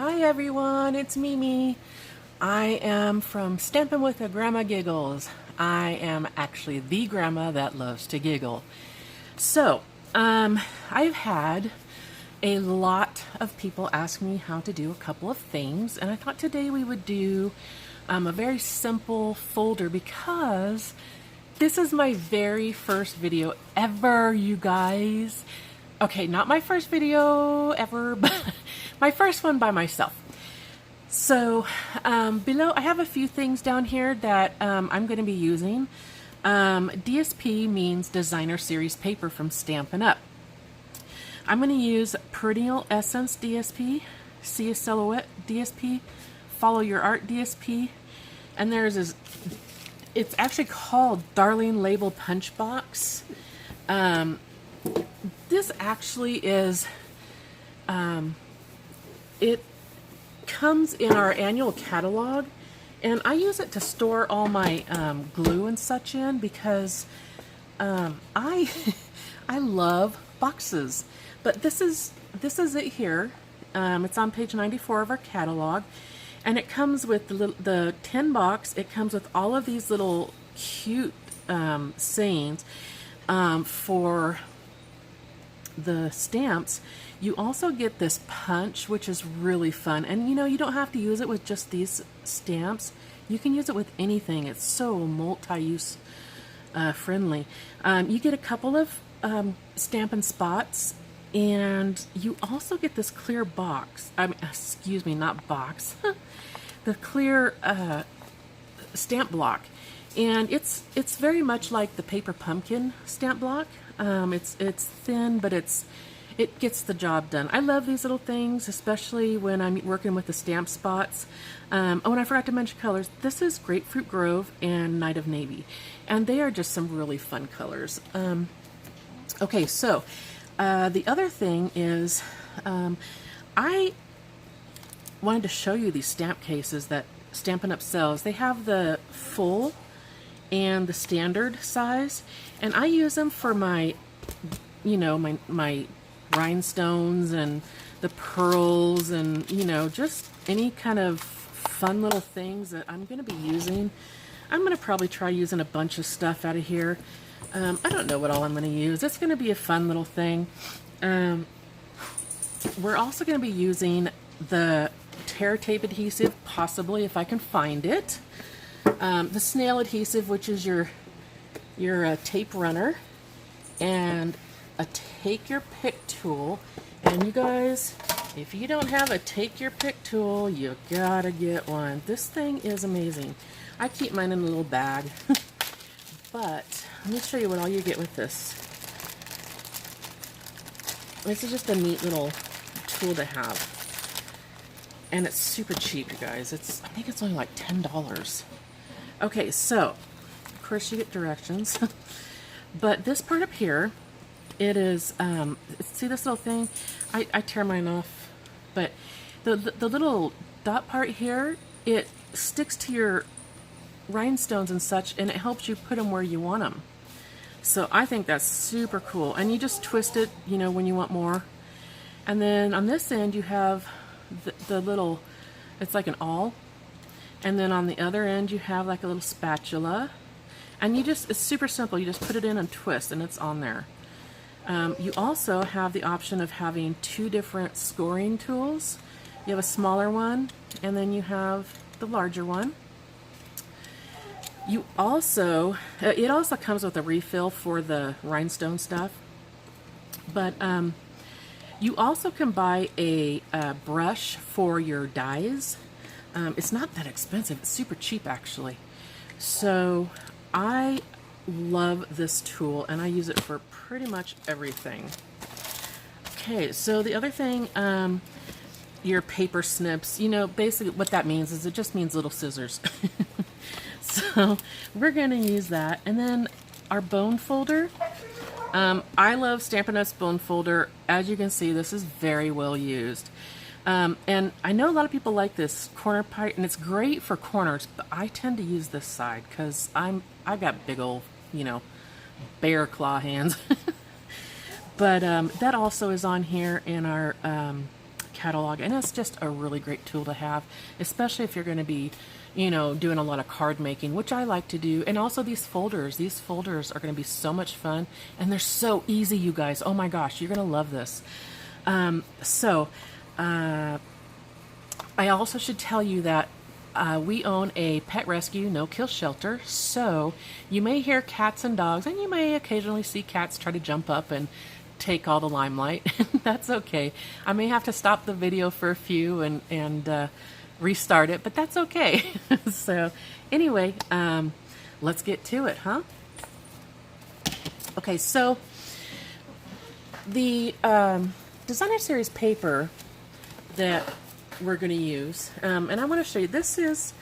Hi everyone, it's Mimi. I am from Stampin' with a Grandma Giggles. I am actually the grandma that loves to giggle. So, I've had a lot of people ask me how to do a couple of things, and I thought today we would do a very simple folder because this is my very first video ever, you guys. Okay, not my first video ever, but my first one by myself. So below, I have a few things down here that I'm going to be using. DSP means Designer Series Paper from StampinUp. I'm going to use Perennial Essence DSP, See a Silhouette DSP, Follow Your Art DSP, and there's this, it's actually called Darling Label Punch Box. This actually is, it comes in our annual catalog, and I use it to store all my glue and such in because I love boxes. But this is it here. It's on page 94 of our catalog, and it comes with the tin box. It comes with all of these little cute sayings for the stamps. You also get this punch, which is really fun, and you know, you don't have to use it with just these stamps. You can use it with anything. It's so multi-use friendly. You get a couple of Stampin' Spots, and you also get this clear box. Excuse me, not box. The clear stamp block, and it's very much like the Paper Pumpkin stamp block. It's thin, but it gets the job done. I love these little things, especially when I'm working with the stamp spots. Oh, and I forgot to mention colors. This is Grapefruit Grove and Night of Navy, and they are just some really fun colors. Okay, so the other thing is I wanted to show you these stamp cases that Stampin' Up! Sells. They have the full and the standard size, and I use them for my, you know, my rhinestones and the pearls, and you know, just any kind of fun little things that I'm going to be using. I'm going to probably try using a bunch of stuff out of here. I don't know what all I'm going to use. It's going to be a fun little thing. We're also going to be using the tear tape adhesive, possibly if I can find it. The snail adhesive, which is your tape runner, and a take your pick tool. And you guys, if you don't have a take your pick tool, you gotta get one. This thing is amazing. I keep mine in a little bag. But let me show you what all you get with this. This is just a neat little tool to have, and it's super cheap, you guys. I think it's only like $10. Okay, so of course you get directions, but this part up here, it is, see this little thing? I tear mine off, but the little dot part here, it sticks to your rhinestones and such, and it helps you put them where you want them. So I think that's super cool, and you just twist it, you know, when you want more. And then on this end you have the little, it's like an awl. And then on the other end you have like a little spatula, and it's super simple. You just put it in and twist, and it's on there. You also have the option of having two different scoring tools. You have a smaller one, and then you have the larger one. You also, it also comes with a refill for the rhinestone stuff, but you also can buy a brush for your dies. It's not that expensive. It's super cheap, actually. So I love this tool, and I use it for pretty much everything. Okay, so the other thing, your paper snips, you know, basically what that means is it just means little scissors. So we're going to use that. And then our bone folder. I love Stampin' Up's bone folder. As you can see, this is very well used. And I know a lot of people like this corner part, and it's great for corners, but I tend to use this side because I got big old, you know, bear claw hands. But that also is on here in our catalog, and it's just a really great tool to have, especially if you're going to be, you know, doing a lot of card making, which I like to do. And also these folders are going to be so much fun, and they're so easy, you guys. Oh my gosh, you're going to love this. I also should tell you that we own a pet rescue no-kill shelter, so you may hear cats and dogs, and you may occasionally see cats try to jump up and take all the limelight. That's okay. I may have to stop the video for a few and restart it, but that's okay. So anyway, let's get to it, huh? Okay, so the designer series paper that we're going to use, and I want to show you, this is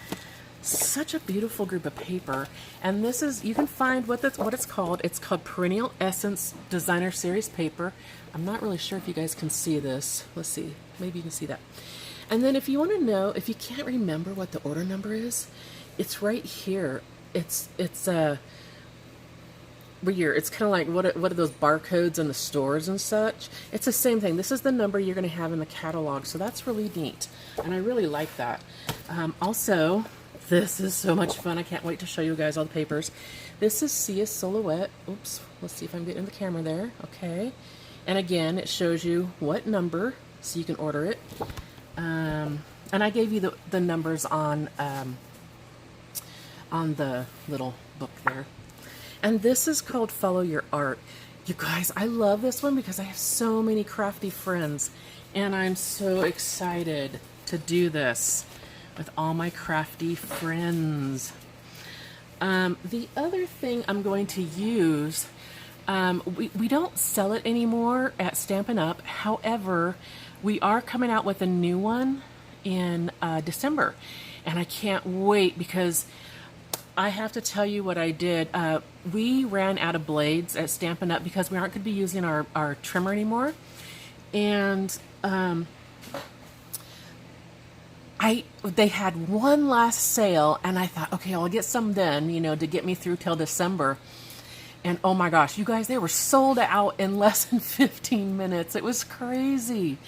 such a beautiful group of paper, and this is, you can find what it's called. It's called Perennial Essence Designer Series paper. I'm not really sure if you guys can see this. Let's see, maybe you can see that. And then if you want to know, if you can't remember what the order number is, it's right here. It's weird. It's kind of like what are those barcodes in the stores and such. It's the same thing. This is the number you're going to have in the catalog, so that's really neat, and I really like that. Also, this is so much fun. I can't wait to show you guys all the papers. This is Sia Silhouette. Oops, let's see if I can get in the camera there. Okay, and again, it shows you what number, so you can order it. And I gave you the numbers on the little book there. And this is called Follow Your Art. You guys, I love this one because I have so many crafty friends, and I'm so excited to do this with all my crafty friends. The other thing I'm going to use, we don't sell it anymore at StampinUp. However, we are coming out with a new one in December, and I can't wait because I have to tell you what I did. We ran out of blades at Stampin' Up because we aren't going to be using our trimmer anymore. And they had one last sale, and I thought, okay, I'll get some then, you know, to get me through till December. And oh my gosh, you guys, they were sold out in less than 15 minutes. It was crazy,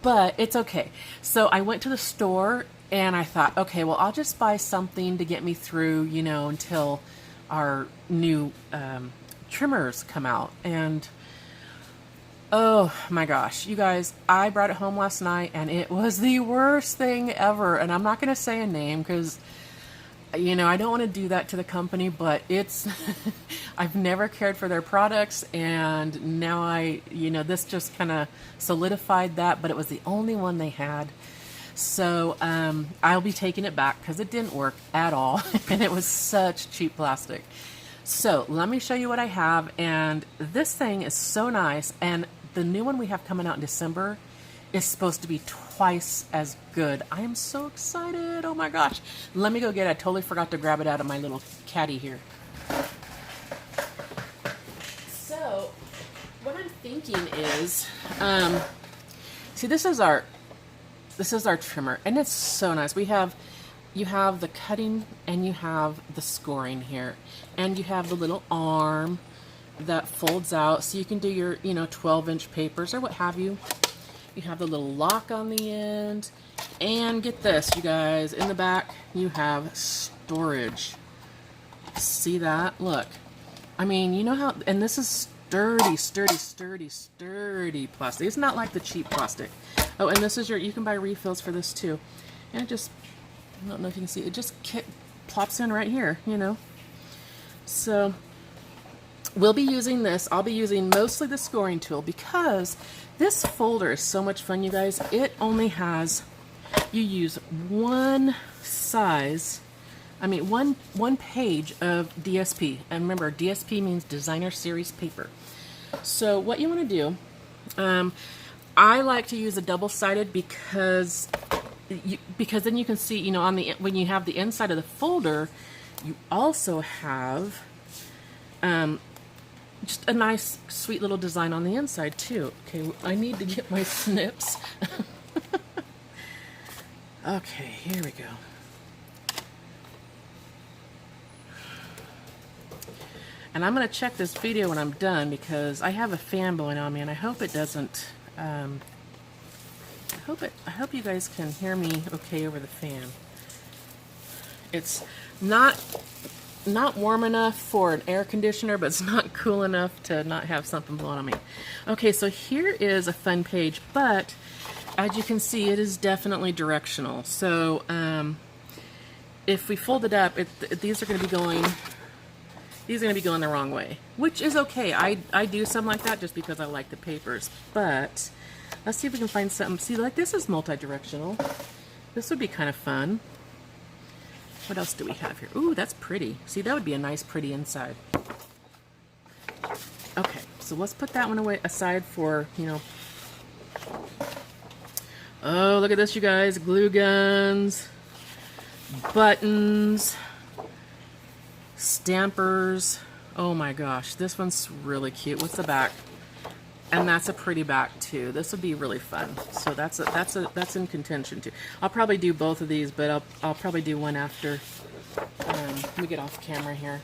but it's okay. So I went to the store, and I thought, okay, well, I'll just buy something to get me through, you know, until our new trimmers come out. And oh my gosh, you guys, I brought it home last night, and it was the worst thing ever. And I'm not going to say a name because, you know, I don't want to do that to the company, but it's, I've never cared for their products, and now you know, this just kind of solidified that, but it was the only one they had. So I'll be taking it back because it didn't work at all, and it was such cheap plastic. So let me show you what I have, and this thing is so nice, and the new one we have coming out in December is supposed to be twice as good. I am so excited. Oh my gosh. Let me go get it. I totally forgot to grab it out of my little caddy here. So what I'm thinking is, see, this is our trimmer, and it's so nice. You have the cutting, and you have the scoring here, and you have the little arm that folds out so you can do your, you know, 12-inch papers or what have you. You have the little lock on the end, and get this, you guys, in the back you have storage. See that? Look, I mean, you know how, and this is sturdy plastic. It's not like the cheap plastic. Oh, and this is you can buy refills for this too. And it just, I don't know if you can see, it just plops in right here, you know. So we'll be using this. I'll be using mostly the scoring tool because this folder is so much fun, you guys. It only has, you use one size, I mean one page of DSP. And remember, DSP means Designer Series paper. So what you want to do, I like to use a double-sided because then you can see, you know, on the, when you have the inside of the folder, you also have just a nice, sweet little design on the inside too. Okay, I need to get my snips. Okay, here we go. And I'm going to check this video when I'm done because I have a fan blowing on me, and I hope it doesn't, hope you guys can hear me okay over the fan. It's not warm enough for an air conditioner, but it's not cool enough to not have something blowing on me. Okay, so here is a fun page, but as you can see, it is definitely directional. So if we fold it up, these are going to be going the wrong way, which is okay. I do some like that just because I like the papers. But let's see if we can find something. See, like this is multi-directional. This would be kind of fun. What else do we have here? Ooh, that's pretty. See, that would be a nice, pretty inside. Okay, so let's put that one away aside for, you know. Oh, look at this, you guys. Glue guns, buttons, stampers. Oh my gosh, this one's really cute. What's the back? And that's a pretty back too. This would be really fun. So that's in contention too. I'll probably do both of these, but I'll probably do one after we get off camera here.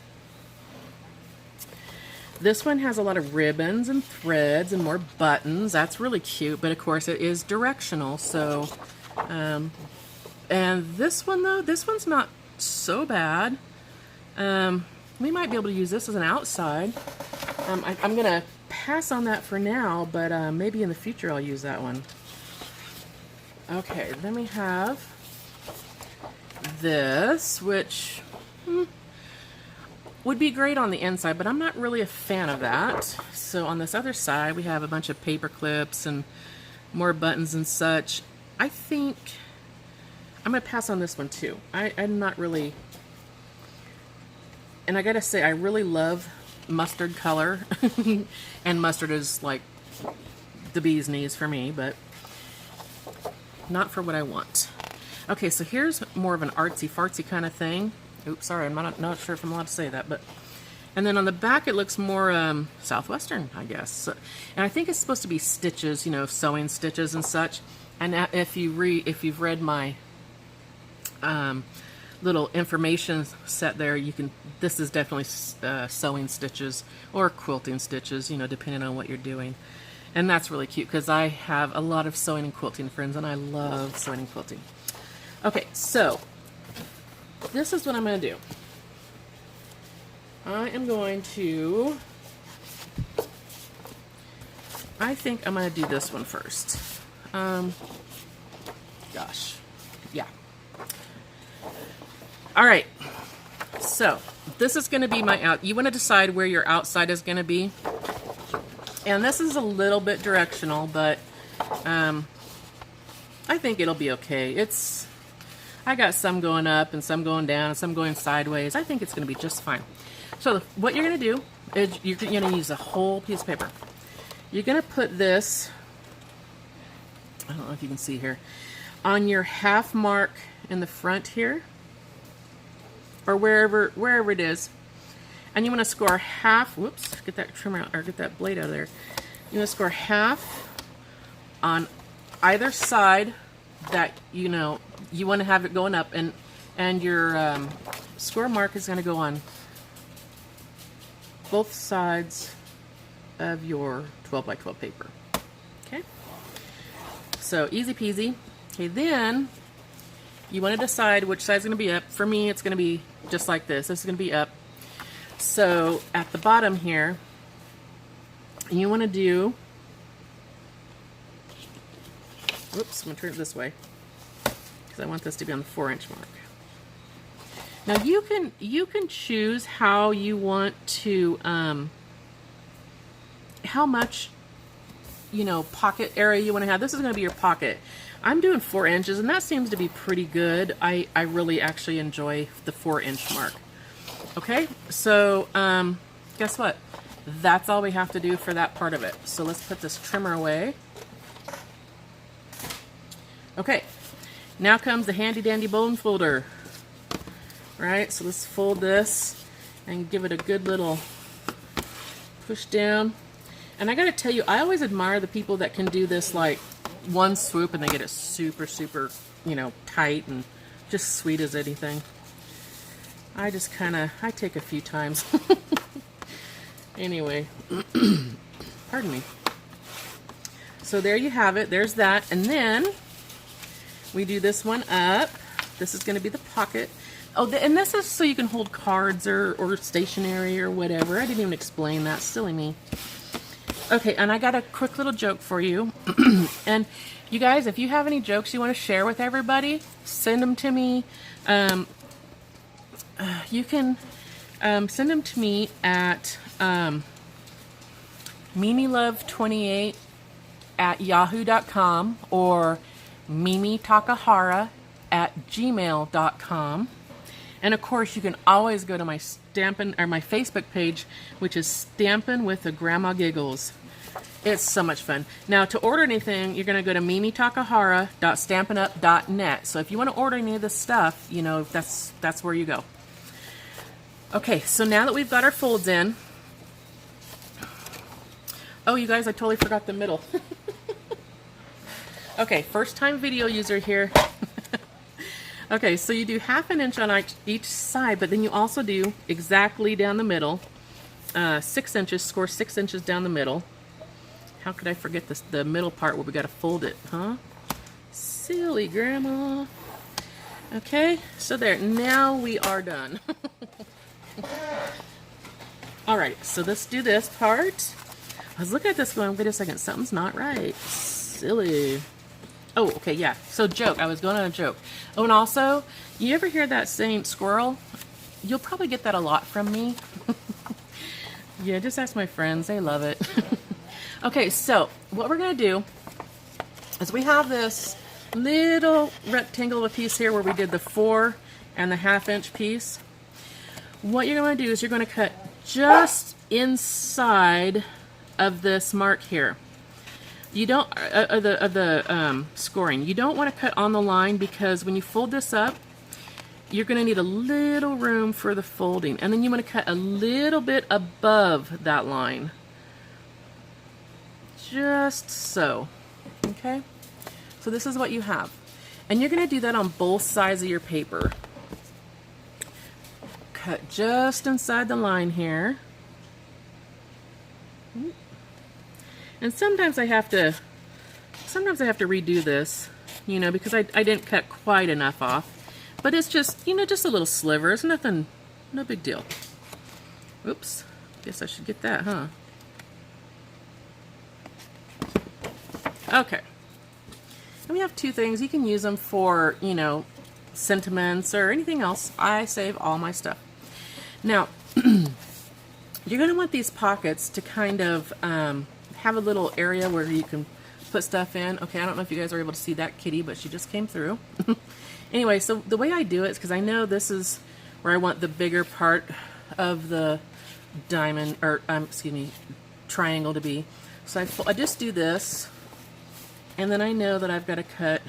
This one has a lot of ribbons and threads and more buttons. That's really cute, but of course it is directional. So, and this one though, this one's not so bad. We might be able to use this as an outside. I'm gonna pass on that for now, but maybe in the future I'll use that one. Okay, then we have this, which would be great on the inside, but I'm not really a fan of that. So on this other side, we have a bunch of paper clips and more buttons and such. I think I'm gonna pass on this one too. I'm not really, and I gotta say, I really love mustard color and mustard is like the bee's knees for me, but not for what I want. Okay, so here's more of an artsy fartsy kind of thing. Oops, sorry, I'm not sure if I'm allowed to say that, but and then on the back it looks more southwestern, I guess. So, and I think it's supposed to be stitches, you know, sewing stitches and such. And if you've read my little information set there, you can, this is definitely sewing stitches or quilting stitches, you know, depending on what you're doing. And that's really cute because I have a lot of sewing and quilting friends and I love sewing and quilting. Okay, so this is what I'm going to do. I am going to, I think I'm going to do this one first. Gosh, yeah. All right, so this is going to be my out. You want to decide where your outside is going to be. And this is a little bit directional, but I think it'll be okay. I got some going up and some going down and some going sideways. I think it's going to be just fine. So what you're going to do is you're going to use a whole piece of paper. You're going to put this, I don't know if you can see here, on your half mark in the front here, or wherever it is, and you want to score half. Whoops, get that trim out, or get that blade out of there. You want to score half on either side that you know you want to have it going up, and your score mark is going to go on both sides of your 12 by 12 paper. Okay, so easy peasy. Okay, then you want to decide which side's going to be up. For me, it's going to be just like this. This is going to be up. So at the bottom here, you want to do, whoops, I'm going to turn it this way because I want this to be on the 4-inch mark. Now you can choose how you want to, how much, you know, pocket area you want to have. This is going to be your pocket. I'm doing 4 inches, and that seems to be pretty good. I really actually enjoy the 4-inch mark. Okay, so guess what? That's all we have to do for that part of it. So let's put this trimmer away. Okay, now comes the handy dandy bone folder. All right, so let's fold this and give it a good little push down. And I gotta tell you, I always admire the people that can do this like one swoop and they get it super, super, you know, tight and just sweet as anything. I just I take a few times. Anyway, pardon me. So there you have it. There's that. And then we do this one up. This is going to be the pocket. Oh, and this is so you can hold cards or stationery or whatever. I didn't even explain that. Silly me. Okay, and I got a quick little joke for you. And you guys, if you have any jokes you want to share with everybody, send them to me. You can send them to me at MimiLove28@yahoo.com or MimiTakahara@gmail.com. And of course, you can always go to my my Facebook page, which is Stampin' with the Grandma Giggles. It's so much fun. Now, to order anything, you're going to go to mimitakahara.stampinup.net. So if you want to order any of this stuff, you know, that's where you go. Okay, so now that we've got our folds in, oh, you guys, I totally forgot the middle. Okay, first time video user here. Okay, so you do 1/2 inch on each side, but then you also do exactly down the middle, 6 inches, score 6 inches down the middle. How could I forget this, the middle part where we got to fold it, huh? Silly grandma. Okay, so there, now we are done. All right, so let's do this part. I was looking at this going, wait a second, something's not right. Silly. Oh, okay, yeah. So joke. I was going on a joke. Oh, and also, you ever hear that saying squirrel? You'll probably get that a lot from me. Yeah, just ask my friends. They love it. Okay, so what we're going to do is we have this little rectangle of a piece here where we did the 4 and the 1/2 inch piece. What you're going to do is you're going to cut just inside of this mark here. You don't of the scoring. You don't want to cut on the line because when you fold this up, you're going to need a little room for the folding, and then you want to cut a little bit above that line, just so. Okay. So this is what you have, and you're going to do that on both sides of your paper. Cut just inside the line here. And sometimes I have to redo this, you know, because I didn't cut quite enough off. But it's just, you know, just a little sliver. It's nothing, no big deal. Oops. Guess I should get that, huh? Okay. And we have 2 things. You can use them for, you know, sentiments or anything else. I save all my stuff. Now, you're going to want these pockets to kind of have a little area where you can put stuff in. Okay, I don't know if you guys are able to see that kitty, but she just came through. Anyway, so the way I do it is because I know this is where I want the bigger part of the diamond, or excuse me, triangle to be. So I just do this, and then I know that I've got to cut.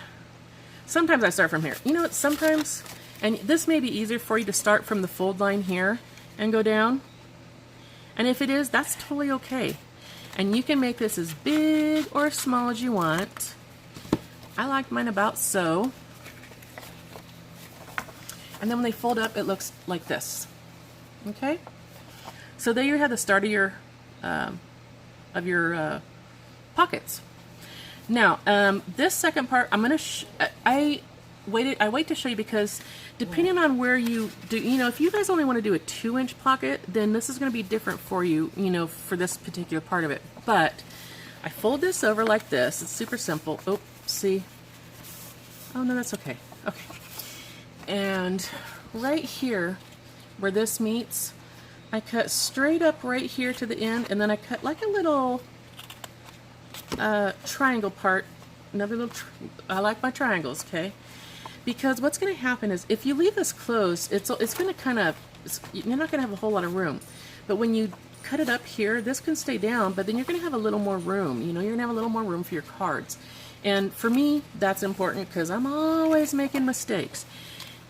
Sometimes I start from here. You know what, sometimes, and this may be easier for you to start from the fold line here and go down. And if it is, that's totally okay. And you can make this as big or as small as you want. I like mine about so. And then when they fold up, it looks like this. Okay? So there you have the start of your pockets. Now, this second part, I'm going to, I wait to show you because depending on where you do, you know, if you guys only want to do a 2-inch pocket, then this is going to be different for you, you know, for this particular part of it. But I fold this over like this. It's super simple. Oh, see? Oh, no, that's okay. Okay. And right here where this meets, I cut straight up right here to the end, and then I cut like a little triangle part. Another little, I like my triangles, okay? Because what's going to happen is if you leave this closed, it's going to kind of, you're not going to have a whole lot of room. But when you cut it up here, this can stay down, but then you're going to have a little more room. You know, you're going to have a little more room for your cards. And for me, that's important because I'm always making mistakes.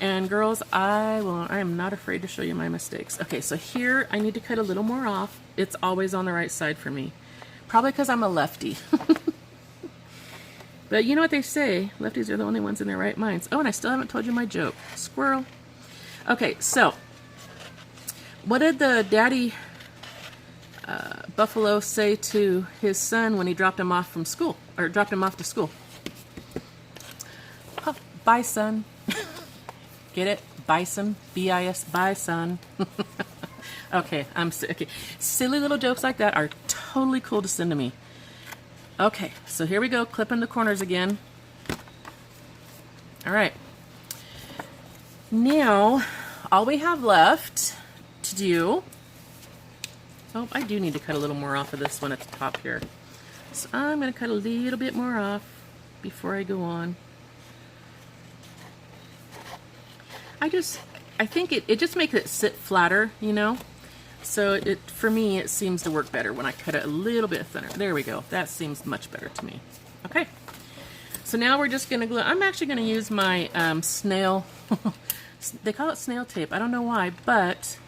And girls, I am not afraid to show you my mistakes. Okay, so here I need to cut a little more off. It's always on the right side for me. Probably because I'm a lefty. But you know what they say, lefties are the only ones in their right minds. Oh, and I still haven't told you my joke. Squirrel. Okay, so what did the daddy buffalo say to his son when he dropped him off from school, or dropped him off to school? Huh. bison. Get it? Bison, B-I-S, bison. Okay, okay. Silly little jokes like that are totally cool to send to me. Okay, so here we go, clipping the corners again. All right. Now, all we have left to do, oh, I do need to cut a little more off of this one at the top here. So I'm going to cut a little bit more off before I go on. I think it just makes it sit flatter, you know? So for me, it seems to work better when I cut it a little bit thinner. There we go. That seems much better to me. Okay. So now we're just going to glue. I'm actually going to use my snail, they call it snail tape. I don't know why, but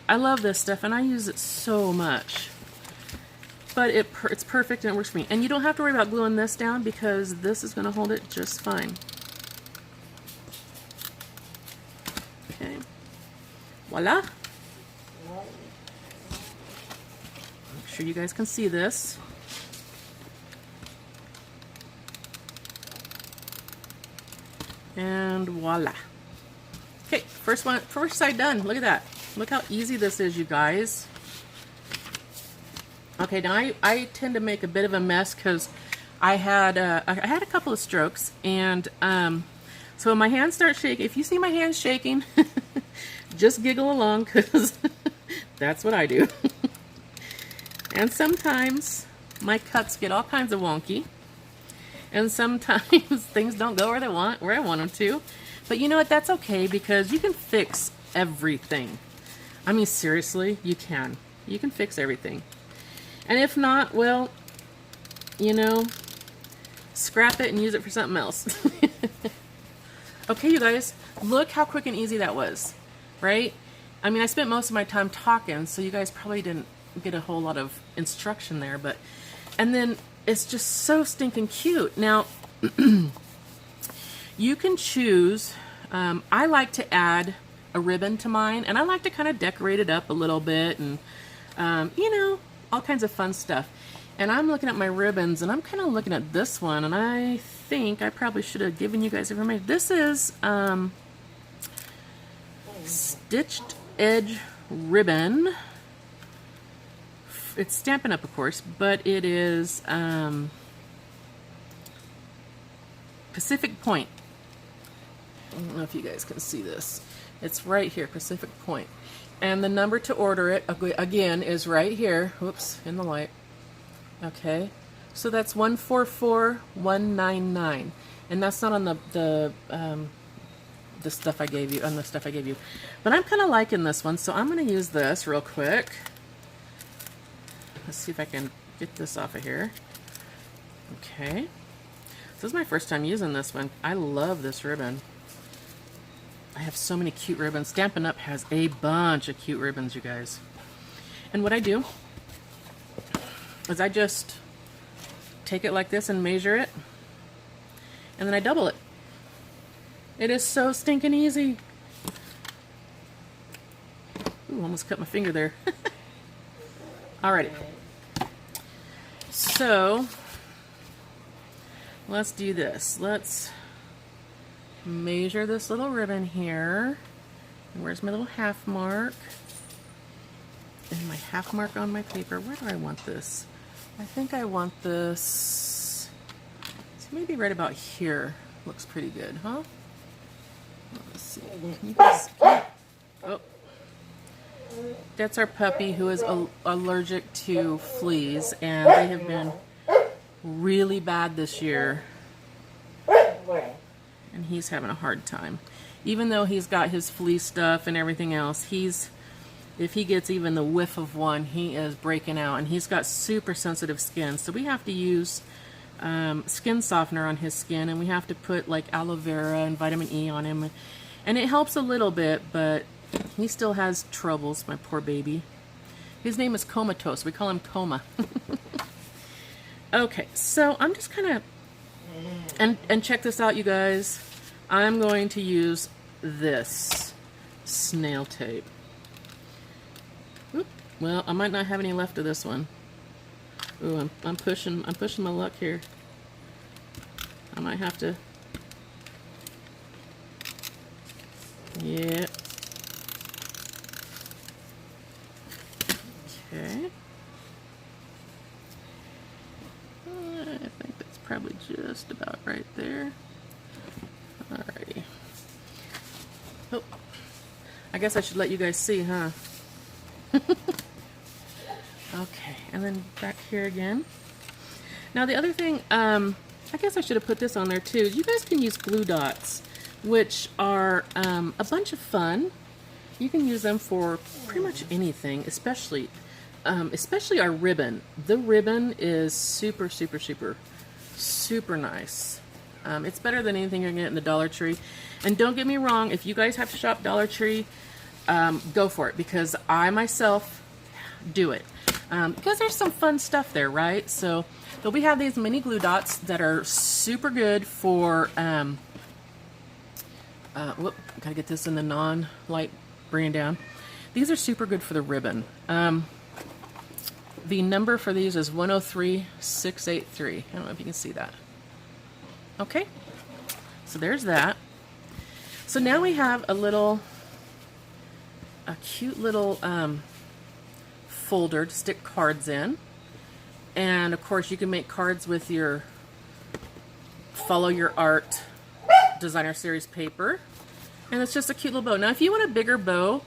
I love this stuff and I use it so much. But it's perfect and it works for me. And you don't have to worry about gluing this down because this is going to hold it just fine. Okay. Voila. Make sure you guys can see this. And voila. Okay, first side done. Look at that. Look how easy this is, you guys. Okay, now I tend to make a bit of a mess because I had a couple of strokes, and so when my hands start shaking, if you see my hands shaking, just giggle along because that's what I do. And sometimes my cuts get all kinds of wonky. And sometimes things don't go where I want them to. But you know what? That's okay because you can fix everything. I mean, seriously, you can. You can fix everything. And if not, well, you know, scrap it and use it for something else. Okay, you guys, look how quick and easy that was, right? I mean, I spent most of my time talking, so you guys probably didn't get a whole lot of instruction there, but, and then it's just so stinking cute. Now, you can choose, I like to add a ribbon to mine, and I like to kind of decorate it up a little bit, and, you know, all kinds of fun stuff. And I'm looking at my ribbons, and I'm kind of looking at this one, and I think I probably should have given you guys information. This is stitched edge ribbon. It's Stampin' Up, of course, but it is Pacific Point. I don't know if you guys can see this. It's right here, Pacific Point. And the number to order it, again, is right here. Whoops, in the light. Okay, so that's 144199, and that's not on the stuff I gave you, But I'm kind of liking this one, so I'm going to use this real quick. Let's see if I can get this off of here. Okay, this is my first time using this one. I love this ribbon. I have so many cute ribbons. Stampin' Up has a bunch of cute ribbons, you guys. And what I do is I just take it like this and measure it, and then I double it. It is so stinking easy. Ooh, almost cut my finger there. Alrighty. So, let's do this. Let's measure this little ribbon here. And where's my little half mark? And my half mark on my paper. Where do I want this? I think I want this, so maybe right about here. Looks pretty good, huh? Let's see. Can you guys, oh. That's our puppy who is allergic to fleas, and they have been really bad this year. And he's having a hard time. Even though he's got his flea stuff and everything else, if he gets even the whiff of one, he is breaking out, and he's got super sensitive skin. So we have to use skin softener on his skin, and we have to put like aloe vera and vitamin E on him. And it helps a little bit, but he still has troubles, my poor baby. His name is Comatose. We call him Coma. Okay, so I'm just kind of, and check this out, you guys. I'm going to use this snail tape. Oop. Well, I might not have any left of this one. Ooh, I'm pushing my luck here. I might have to. Yeah. Okay. I think that's probably just about right there. Alrighty. Oh, I guess I should let you guys see, huh? Okay, and then back here again. Now the other thing, I guess I should have put this on there too. You guys can use glue dots, which are a bunch of fun. You can use them for pretty much anything, especially our ribbon. The ribbon is super, super, super, super nice. It's better than anything you're gonna get in the Dollar Tree. And don't get me wrong, if you guys have to shop Dollar Tree, go for it, because I myself do it. Because there's some fun stuff there, right? So we have these mini glue dots that are super good for, whoop, gotta get this in the non-light bringing down. These are super good for the ribbon. The number for these is 103683. I don't know if you can see that. Okay, so there's that. So now we have a cute little folder to stick cards in. And of course you can make cards with your Follow Your Art Designer Series paper. And it's just a cute little bow. Now if you want a bigger bow,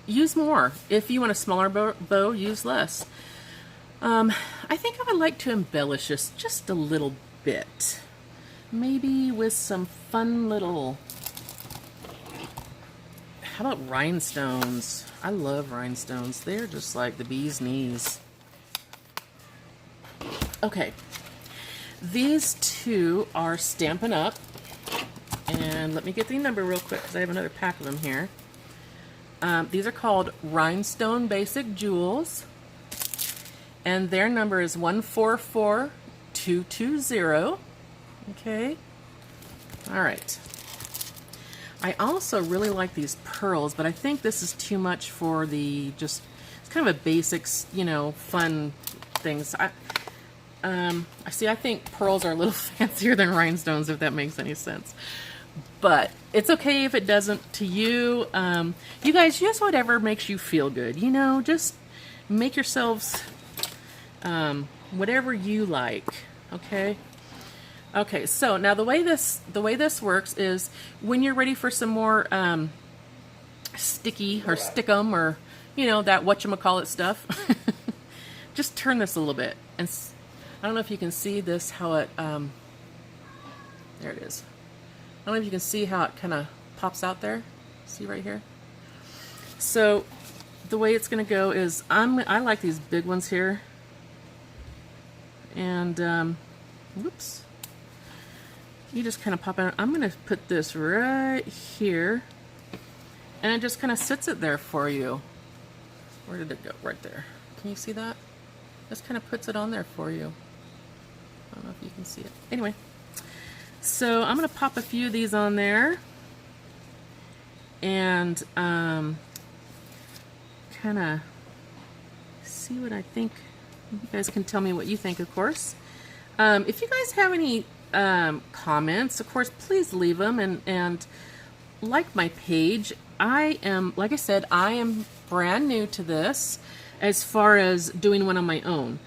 use more. If you want a smaller bow, use less. I think I would like to embellish this just a little bit. Maybe with some fun little... How about rhinestones? I love rhinestones. They're just like the bee's knees. Okay. These two are Stampin' Up. And let me get the number real quick because I have another pack of them here. These are called Rhinestone Basic Jewels. And their number is 144220. Okay. All right. I also really like these pearls, but I think this is too much for the it's kind of a basics, you know, fun things. I think pearls are a little fancier than rhinestones, if that makes any sense. But it's okay if it doesn't to you. You guys use whatever makes you feel good. You know, just make yourselves whatever you like. Okay. Okay. So now the way this works is when you're ready for some more sticky or stickum or you know that whatchamacallit stuff, just turn this a little bit and. I don't know if you can see this, how it, there it is. I don't know if you can see how it kind of pops out there. See right here? So the way it's going to go is, I like these big ones here. And, whoops. You just kind of pop out. I'm going to put this right here. And it just kind of sits it there for you. Where did it go? Right there. Can you see that? Just kind of puts it on there for you. I don't know if you can see it. Anyway, so I'm going to pop a few of these on there. And kind of see what I think. You guys can tell me what you think, of course. If you guys have any comments, of course, please leave them. And like my page. Like I said, I am brand new to this as far as doing one on my own.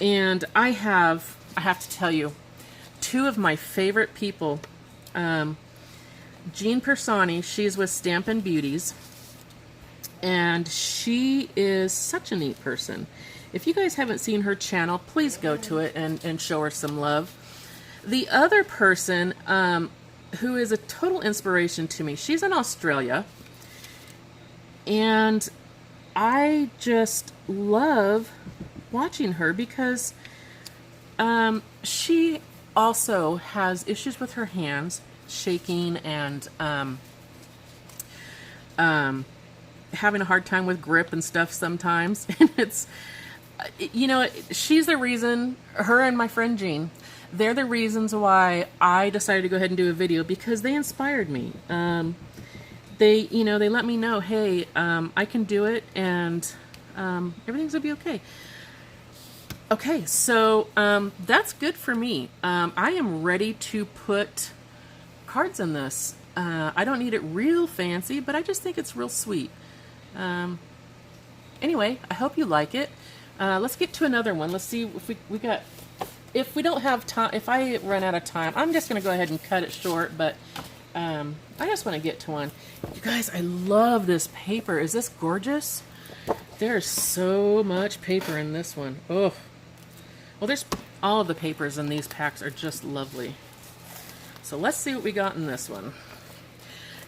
And I have to tell you, two of my favorite people, Jean Persani, she's with Stampin' Beauties, and she is such a neat person. If you guys haven't seen her channel, please go to it and show her some love. The other person, who is a total inspiration to me, she's in Australia, and I just love watching her because she also has issues with her hands, shaking and having a hard time with grip and stuff sometimes. And it's, you know, she's the reason, her and my friend Jean, they're the reasons why I decided to go ahead and do a video, because they inspired me. They let me know, hey, I can do it, and everything's gonna be okay. Okay, so that's good for me. I am ready to put cards in this, I don't need it real fancy, but I just think it's real sweet. Anyway, I hope you like it. Let's get to another one. Let's see if we got, if we don't have time, if I run out of time, I'm just going to go ahead and cut it short, but I just want to get to one. You guys, I love this paper. Is this gorgeous? There's so much paper in this one. Oh, well, there's all of the papers in these packs are just lovely. So let's see what we got in this one.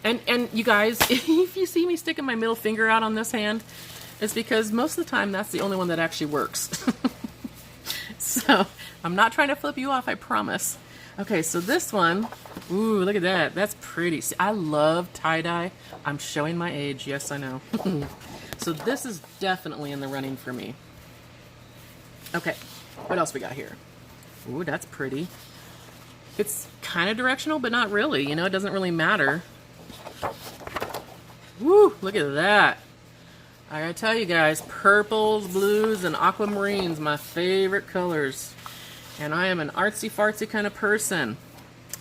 And you guys, if you see me sticking my middle finger out on this hand, it's because most of the time that's the only one that actually works. So I'm not trying to flip you off, I promise. Okay, so this one, ooh, look at that. That's pretty. See, I love tie-dye. I'm showing my age. Yes, I know. So this is definitely in the running for me. Okay, what else we got here? Ooh, that's pretty. It's kind of directional, but not really. You know, it doesn't really matter. Woo, look at that. I gotta tell you guys, purples, blues, and aquamarines, my favorite colors. And I am an artsy-fartsy kind of person.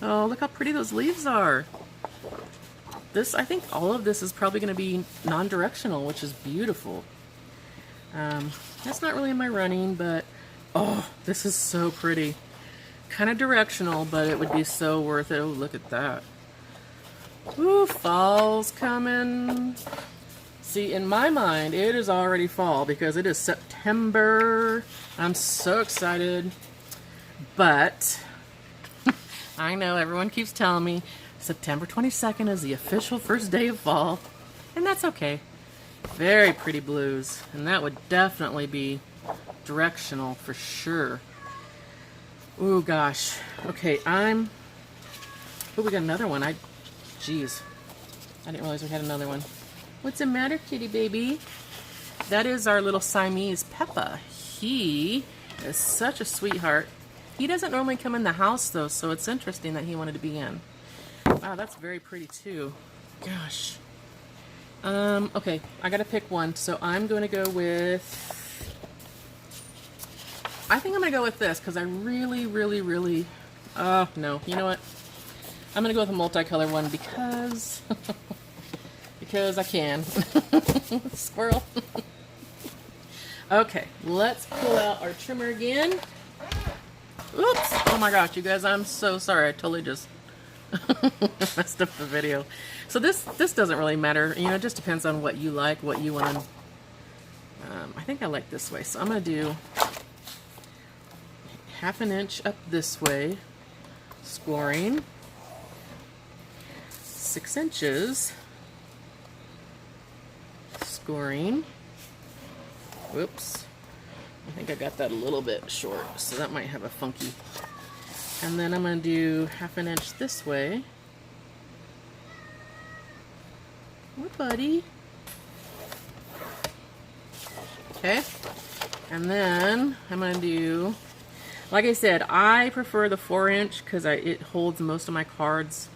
Oh, look how pretty those leaves are. This, I think all of this is probably going to be non-directional, which is beautiful. That's not really in my running, but oh, this is so pretty. Kind of directional, but it would be so worth it. Oh, look at that. Ooh, fall's coming. See, in my mind, it is already fall because it is September. I'm so excited. But I know everyone keeps telling me September 22nd is the official first day of fall, and that's okay. Very pretty blues, and that would definitely be directional for sure. Ooh, gosh. Okay, oh, we got another one. Jeez. I didn't realize we had another one. What's the matter, kitty baby? That is our little Siamese Peppa. He is such a sweetheart. He doesn't normally come in the house, though, so it's interesting that he wanted to be in. Wow, that's very pretty, too. Gosh. Okay, I gotta pick one, so I'm going to go with... I think I'm going to go with this, because I really... Oh, no. You know what? I'm going to go with a multicolor one, because... because I can. Squirrel. Okay, let's pull out our trimmer again. Oops! Oh my gosh, you guys, I'm so sorry. I totally just messed up the video. So this doesn't really matter. You know, it just depends on what you like, what you want. I think I like this way. So I'm going to do 1/2 inch up this way, scoring 6 inches, scoring. Whoops. I think I got that a little bit short, so that might have a funky. And then I'm going to do 1/2 inch this way. What, buddy? Okay. And then I'm going to do, like I said, I prefer the 4 inch because it holds most of my cards.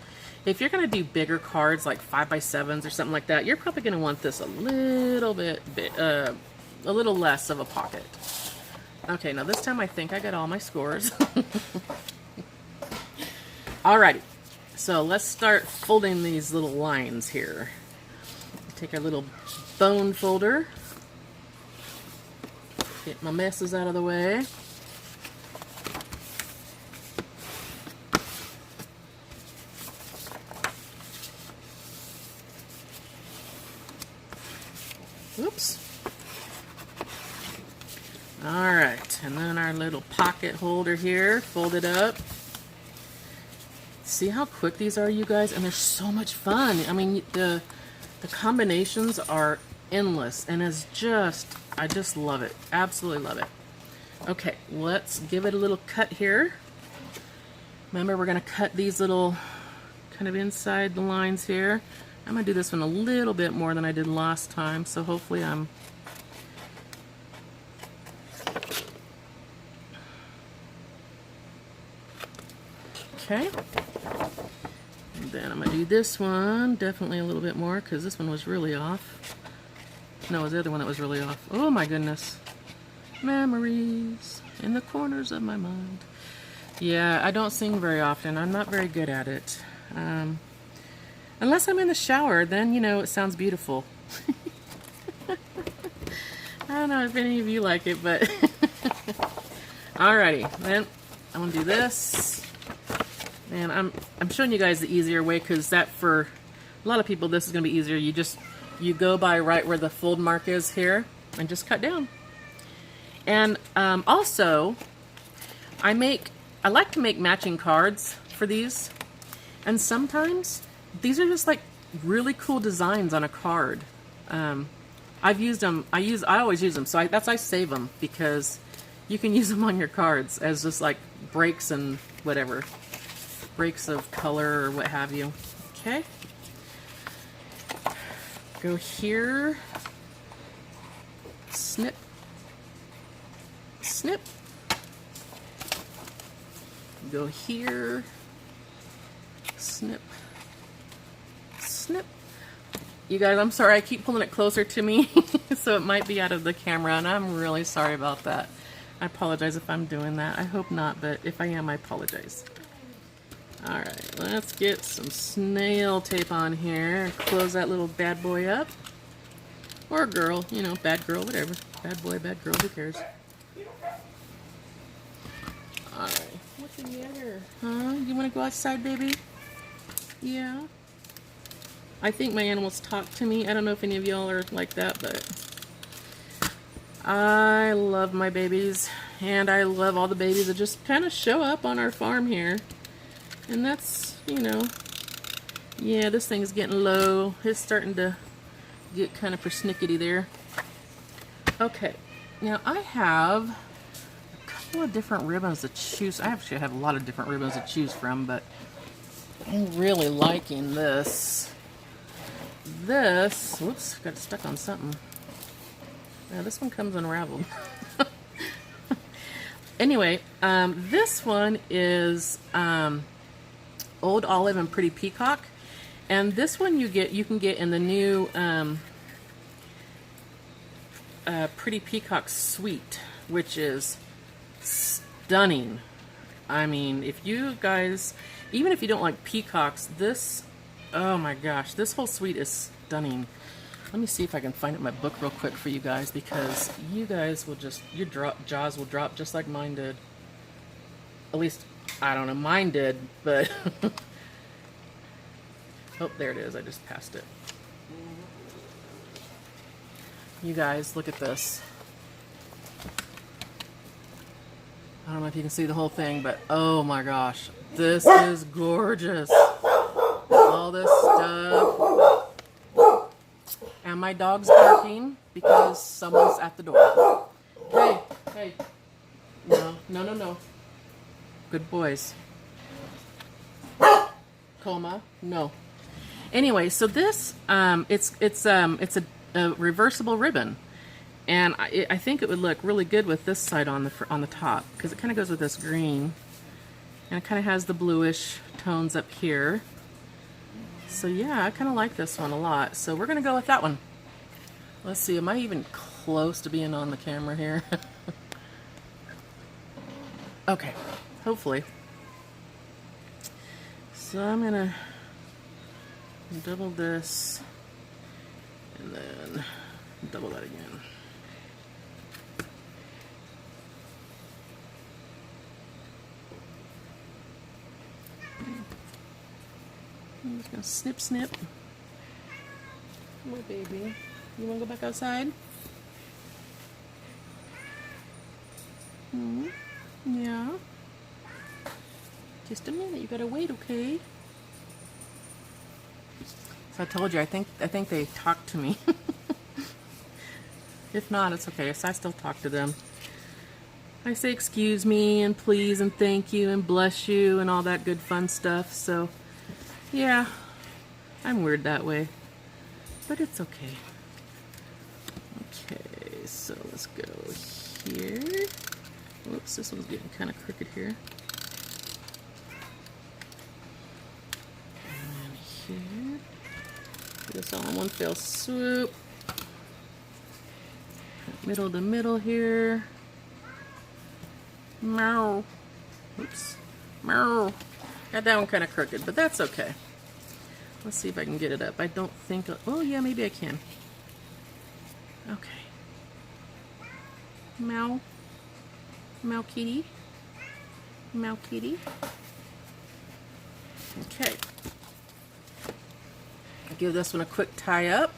If you're going to do bigger cards like 5x7s or something like that, you're probably going to want this a little bit, a little less of a pocket. Okay, now this time I think I got all my scores. Alrighty, so let's start folding these little lines here. Take our little bone folder. Get my messes out of the way. Oops. Alright, and then our little pocket holder here, fold it up. See how quick these are, you guys? And they're so much fun. I mean, the combinations are endless, and it's just, I just love it. Absolutely love it. Okay, let's give it a little cut here. Remember, we're going to cut these little kind of inside the lines here. I'm going to do this one a little bit more than I did last time, so hopefully I'm... Okay. And then I'm going to do this one definitely a little bit more because this one was really off. No, it was the other one that was really off. Oh my goodness. Memories in the corners of my mind. Yeah, I don't sing very often. I'm not very good at it. Unless I'm in the shower, then, you know, it sounds beautiful. I don't know if any of you like it, but alrighty, then I'm gonna do this. And I'm showing you guys the easier way, because that, for a lot of people, this is gonna be easier. You go by right where the fold mark is here and just cut down. And also, I like to make matching cards for these, and sometimes these are just like really cool designs on a card. I've used them. I always use them, so I save them, because you can use them on your cards as just like breaks and whatever, breaks of color or what have you. Okay, go here, snip, snip, go here, snip, snip. You guys, I'm sorry, I keep pulling it closer to me, so it might be out of the camera, and I'm really sorry about that. I apologize if I'm doing that. I hope not, but if I am, I apologize. Alright, let's get some snail tape on here and close that little bad boy up. Or girl, you know, bad girl, whatever. Bad boy, bad girl, who cares? Alright, what's in the other? Huh? You want to go outside, baby? Yeah? I think my animals talk to me. I don't know if any of y'all are like that, but I love my babies, and I love all the babies that just kind of show up on our farm here. And that's, you know, yeah, this thing's getting low. It's starting to get kind of persnickety there. Okay, now I have a couple of different ribbons to choose. I actually have a lot of different ribbons to choose from, but I'm really liking this. This, whoops, got stuck on something. Now this one comes unraveled. Anyway, this one is Old Olive and Pretty Peacock, and this one you can get in the new Pretty Peacock Suite, which is stunning. I mean, if you guys, even if you don't like peacocks, this, oh my gosh, this whole suite is stunning. Let me see if I can find it in my book real quick for you guys, because you guys will just, your jaws will drop just like mine did. At least, I don't know, mine did, but oh, there it is. I just passed it. You guys, look at this. I don't know if you can see the whole thing, but oh my gosh, this is gorgeous. All this stuff. And my dog's barking because someone's at the door. Hey, hey. No, no, no, no. Good boys. Coma. No. Anyway, so this it's a reversible ribbon, and I think it would look really good with this side on the top, because it kind of goes with this green, and it kind of has the bluish tones up here. So yeah, I kind of like this one a lot. So we're gonna go with that one. Let's see, am I even close to being on the camera here? Okay, hopefully. So I'm gonna double this and then double that again. I'm just gonna snip, snip. My baby. You wanna go back outside? Hmm? Yeah. Just a minute, you gotta wait, okay? So I told you, I think they talk to me. If not, it's okay. So I still talk to them. I say excuse me and please and thank you and bless you and all that good fun stuff. So yeah, I'm weird that way, but it's okay. Okay, so let's go here. Whoops, this one's getting kind of crooked here. And here. Do this all in one fell swoop. Middle to middle here. Meow. Oops. Meow. Got that one kind of crooked, but that's okay. Let's see if I can get it up. I don't think, oh yeah, maybe I can. Okay. Meow. Meow kitty. Meow kitty. Okay. Give this one a quick tie up.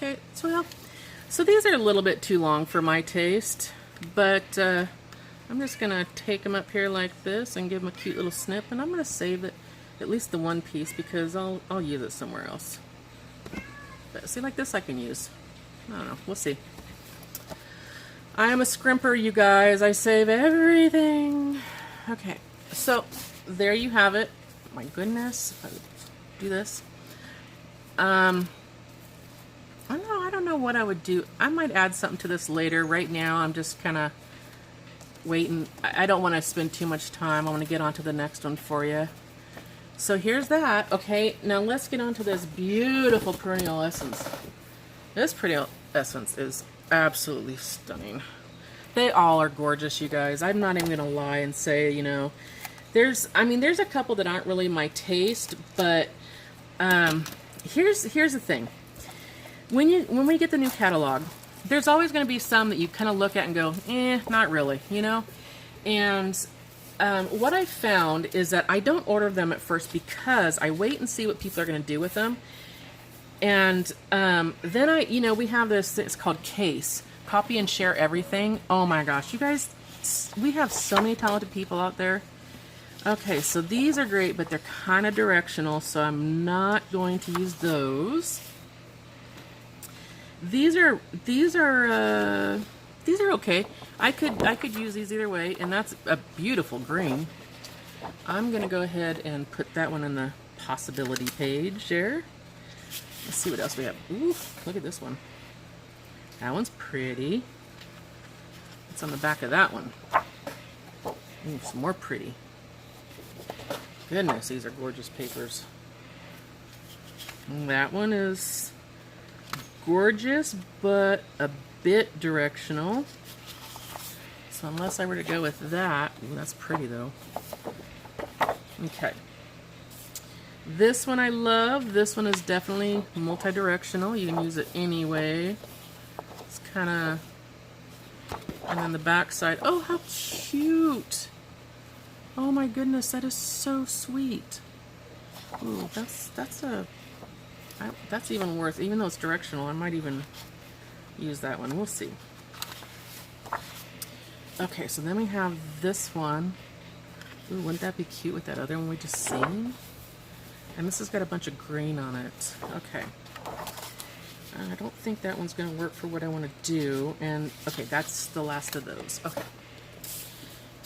Okay, so these are a little bit too long for my taste, but I'm just gonna take them up here like this and give them a cute little snip, and I'm gonna save it, at least the one piece, because I'll use it somewhere else. But see, like this I can use. I don't know, we'll see. I am a scrimper, you guys. I save everything. Okay, so there you have it. My goodness, if I do this. I don't know what I would do. I might add something to this later. Right now, I'm just kind of waiting. I don't want to spend too much time. I want to get on to the next one for you. So here's that. Okay, now let's get on to this beautiful perennial essence. This perennial essence is absolutely stunning. They all are gorgeous, you guys. I'm not even gonna lie and say, you know, there's a couple that aren't really my taste, but here's the thing. When we get the new catalog, there's always going to be some that you kind of look at and go, not really, you know? And what I found is that I don't order them at first because I wait and see what people are going to do with them. And then we have this, it's called Case, Copy and Share Everything. Oh my gosh, you guys, we have so many talented people out there. Okay, so these are great, but they're kind of directional, so I'm not going to use those. These are okay. I could use these either way, and that's a beautiful green. I'm gonna go ahead and put that one in the possibility page there. Let's see what else we have. Ooh, look at this one. That one's pretty. What's on the back of that one? Ooh, some more pretty. Goodness, these are gorgeous papers. And that one is gorgeous, but a bit directional. So unless I were to go with that, ooh, that's pretty though. Okay. This one I love. This one is definitely multi-directional. You can use it anyway. It's kind of, and then the back side. Oh, how cute! Oh my goodness, that is so sweet. Ooh, that's even worth, even though it's directional, I might even use that one. We'll see. Okay, so then we have this one. Ooh, wouldn't that be cute with that other one we just seen? And this has got a bunch of green on it. Okay. I don't think that one's going to work for what I want to do. And, okay, that's the last of those. Okay.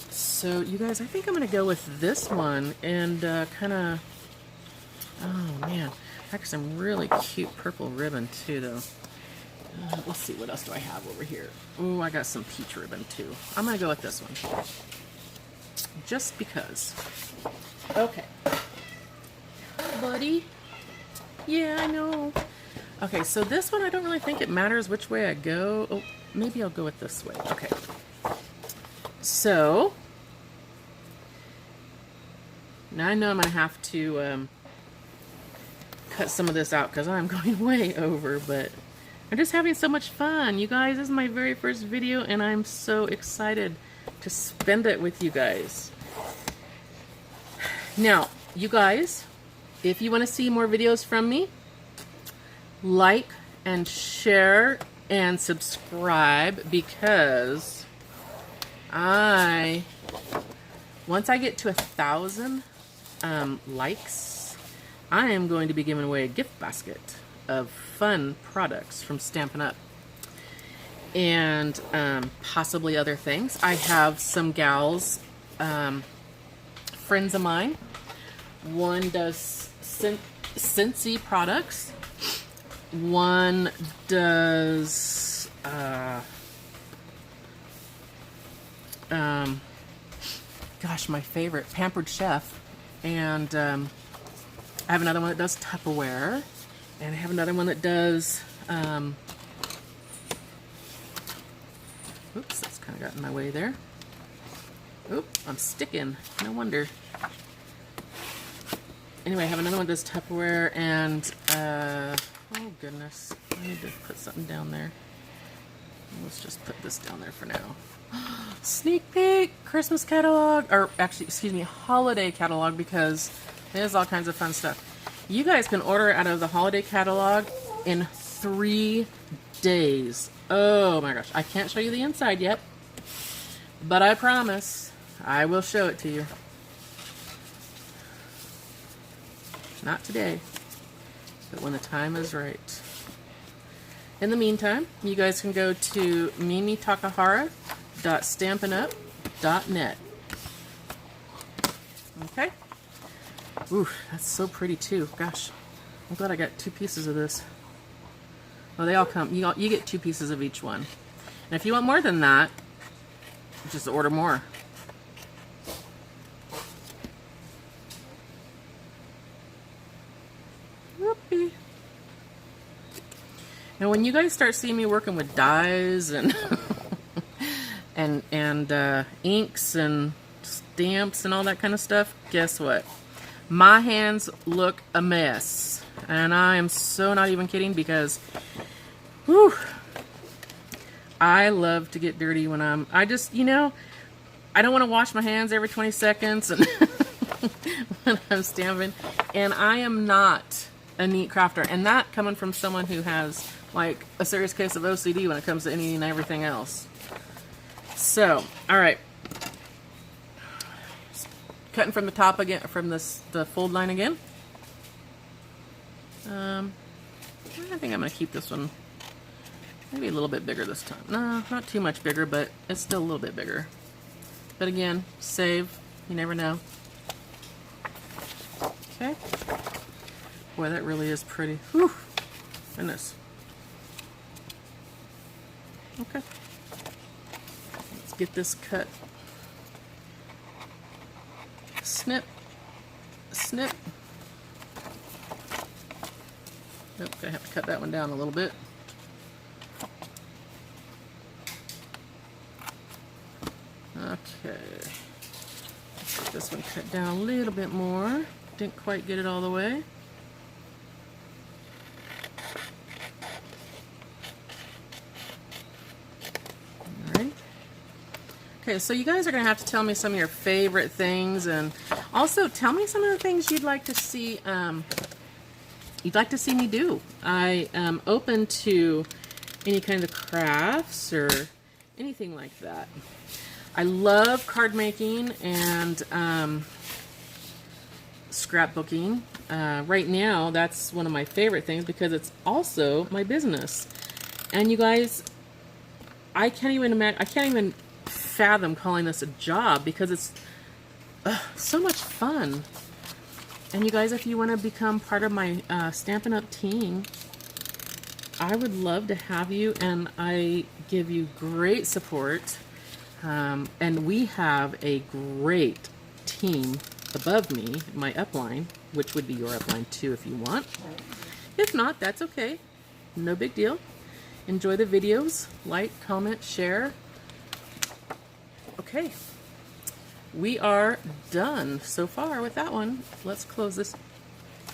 So, you guys, I think I'm going to go with this one and kind of, oh, man. Got some really cute purple ribbon too, though. Let's see, what else do I have over here? Oh, I got some peach ribbon too. I'm gonna go with this one, just because. Okay, buddy. Yeah, I know. Okay, so this one I don't really think it matters which way I go. Oh, maybe I'll go with this way. Okay. So now I know I'm gonna have to cut some of this out because I'm going way over, but I'm just having so much fun. You guys, this is my very first video and I'm so excited to spend it with you guys. Now, you guys, if you want to see more videos from me, like and share and subscribe, because once I get to 1,000 likes, I am going to be giving away a gift basket of fun products from StampinUp. And possibly other things. I have some gals, friends of mine. One does Scentsy products. One does gosh, my favorite, Pampered Chef. And I have another one that does Tupperware, and I have another one that does Oops, that's kind of got in my way there. Oop, I'm sticking. No wonder. Anyway, I have another one of this Tupperware, and oh goodness, I need to put something down there. Let's just put this down there for now. Sneak peek! Christmas catalog, or actually, excuse me, holiday catalog, because there's all kinds of fun stuff. You guys can order out of the holiday catalog in 3 days. Oh my gosh, I can't show you the inside yet, but I promise I will show it to you. Not today, but when the time is right. In the meantime, you guys can go to mimitakahara.stampinup.net. Okay? Ooh, that's so pretty too. Gosh, I'm glad I got 2 pieces of this. Well, they all come. You get 2 pieces of each one. And if you want more than that, just order more. Whoopee. Now, when you guys start seeing me working with dyes and and inks and stamps and all that kind of stuff, guess what? My hands look a mess, and I am so not even kidding, because whew, I love to get dirty when I just, you know, I don't want to wash my hands every 20 seconds and when I'm stamping, and I am not a neat crafter, and that coming from someone who has like a serious case of OCD when it comes to anything and everything else. So, all right, cutting from the top again, from the fold line again. I think I'm gonna keep this one maybe a little bit bigger this time. No, not too much bigger, but it's still a little bit bigger. But again, save, you never know. Okay. Boy, that really is pretty. Whew. Goodness. Okay. Let's get this cut. Snip. Snip. Nope, I have to cut that one down a little bit. Okay. Let's get this one cut down a little bit more. Didn't quite get it all the way. Alright. Okay, so you guys are going to have to tell me some of your favorite things, and also tell me some of the things you'd like to see me do. I am open to any kind of crafts or anything like that. I love card making and scrapbooking. Right now, that's one of my favorite things because it's also my business. And you guys, I can't even fathom calling this a job because it's so much fun. And you guys, if you want to become part of my Stampin' Up! Team, I would love to have you, and I give you great support. And we have a great team above me, my upline, which would be your upline too if you want. If not, that's okay. No big deal. Enjoy the videos. Like, comment, share. Okay. We are done so far with that one. Let's close this.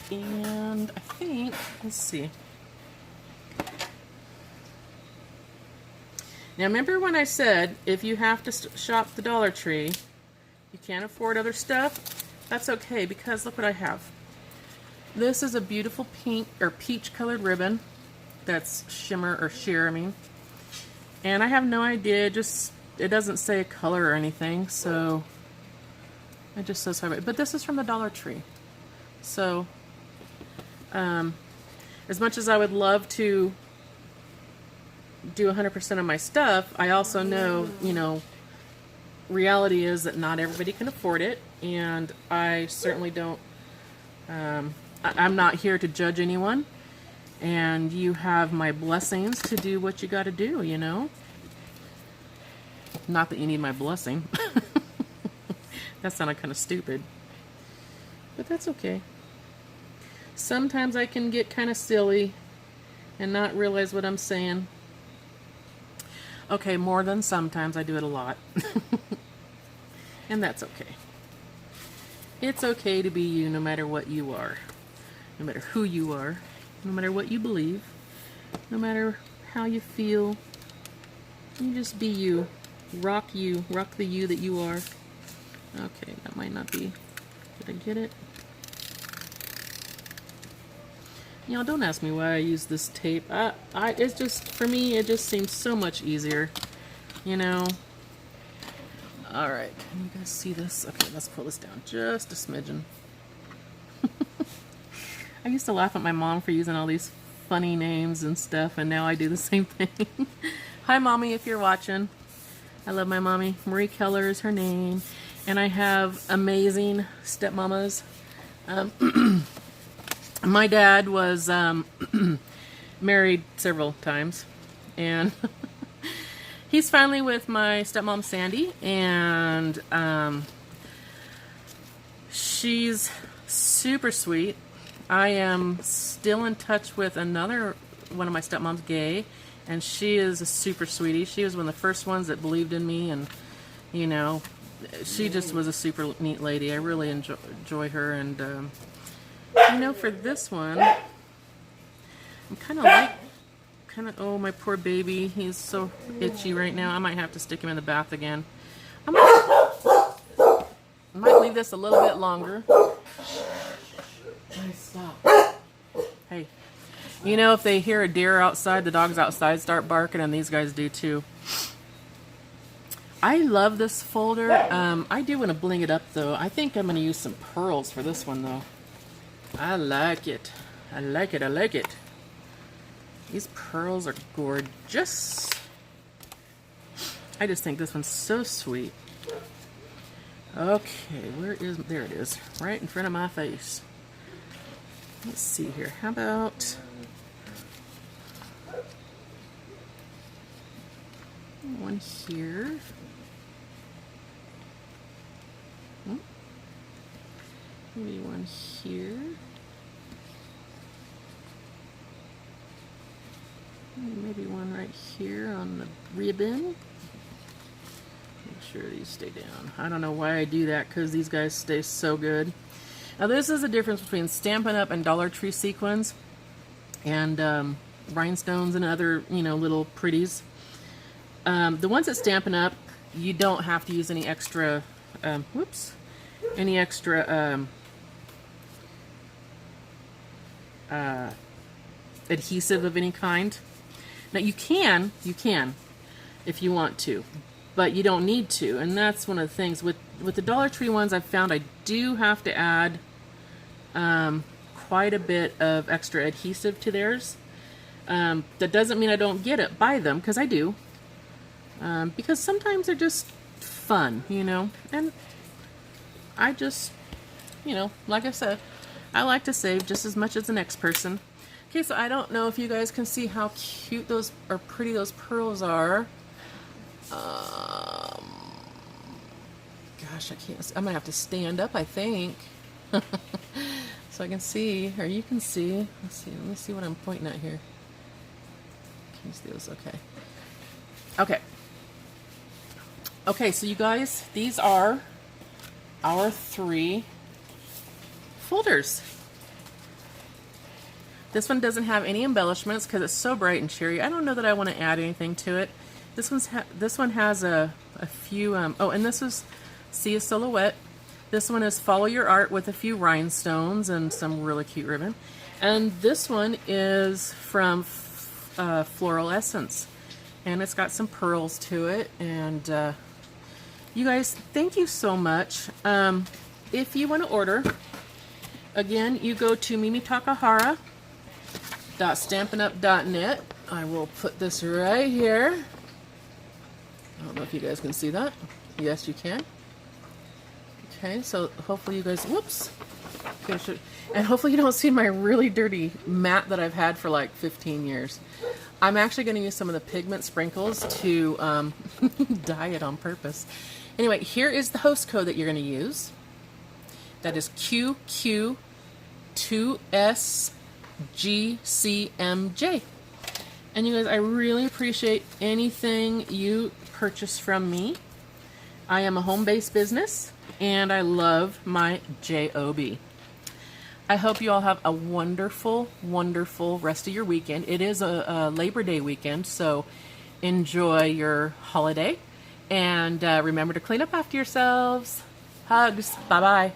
And I think, let's see. Now remember when I said if you have to shop the Dollar Tree, you can't afford other stuff? That's okay, because look what I have. This is a beautiful pink or peach colored ribbon. That's shimmer or sheer, I mean. And I have no idea, it doesn't say a color or anything, so it just says highway. But this is from the Dollar Tree. So, as much as I would love to do 100% of my stuff, I also know, you know, reality is that not everybody can afford it, and I certainly don't, I'm not here to judge anyone, and you have my blessings to do what you got to do, you know. Not that you need my blessing. That sounded kind of stupid, but that's okay. Sometimes I can get kind of silly and not realize what I'm saying. Okay, more than sometimes. I do it a lot. And that's okay. It's okay to be you no matter what you are. No matter who you are. No matter what you believe. No matter how you feel. You just be you. Rock you. Rock the you that you are. Okay, that might not be... Did I get it? Y'all, don't ask me why I use this tape. It's just, for me, it just seems so much easier. You know? Alright, can you guys see this? Okay, let's pull this down just a smidgen. I used to laugh at my mom for using all these funny names and stuff, and now I do the same thing. Hi, Mommy, if you're watching. I love my mommy. Marie Keller is her name. And I have amazing stepmamas. My dad was married several times, and he's finally with my stepmom Sandy, and she's super sweet. I am still in touch with another one of my stepmoms, Gay, and she is a super sweetie. She was one of the first ones that believed in me, and you know, she just was a super neat lady. I really enjoy her, and you know, for this one, I'm oh, my poor baby. He's so itchy right now. I might have to stick him in the bath again. I might leave this a little bit longer. Stop. Hey, you know, if they hear a deer outside, the dogs outside start barking, and these guys do too. I love this folder. I do want to bling it up, though. I think I'm going to use some pearls for this one, though. I like it. I like it. I like it. These pearls are gorgeous. I just think this one's so sweet. Okay, there it is. Right in front of my face. Let's see here. How about one here? Maybe one here. Maybe one right here on the ribbon. Make sure these stay down. I don't know why I do that, because these guys stay so good. Now this is the difference between Stampin' Up! And Dollar Tree sequins and rhinestones and other, you know, little pretties. The ones at Stampin' Up! You don't have to use any extra, adhesive of any kind. Now you can if you want to, but you don't need to, and that's one of the things with the Dollar Tree ones. I've found I do have to add quite a bit of extra adhesive to theirs. That doesn't mean I don't buy them, because I do, because sometimes they're just fun, you know, and I just, you know, like I said, I like to save just as much as the next person. Okay, so I don't know if you guys can see how cute those, or pretty those pearls are. Gosh, I can't. I'm gonna have to stand up, I think, so I can see, or you can see. Let's see. Let me see what I'm pointing at here. Can you see those? Okay. Okay. Okay. So you guys, these are our 3 folders. This one doesn't have any embellishments because it's so bright and cheery. I don't know that I want to add anything to it. This one has a few, oh, and this is See a Silhouette. This one is Follow Your Art with a few rhinestones and some really cute ribbon. And this one is from Floral Essence. And it's got some pearls to it. And you guys, thank you so much. If you want to order, again, you go to mimitakahara.stampinup.net. I will put this right here. I don't know if you guys can see that. Yes, you can. Okay, so hopefully you guys, whoops. Okay, and hopefully you don't see my really dirty mat that I've had for like 15 years. I'm actually going to use some of the pigment sprinkles to dye it on purpose. Anyway, here is the host code that you're going to use. That is QQ2SGCMJ. And you guys, I really appreciate anything you purchase from me. I am a home-based business, and I love my JOB. I hope you all have a wonderful, wonderful rest of your weekend. It is a Labor Day weekend, so enjoy your holiday. And remember to clean up after yourselves. Hugs. Bye-bye.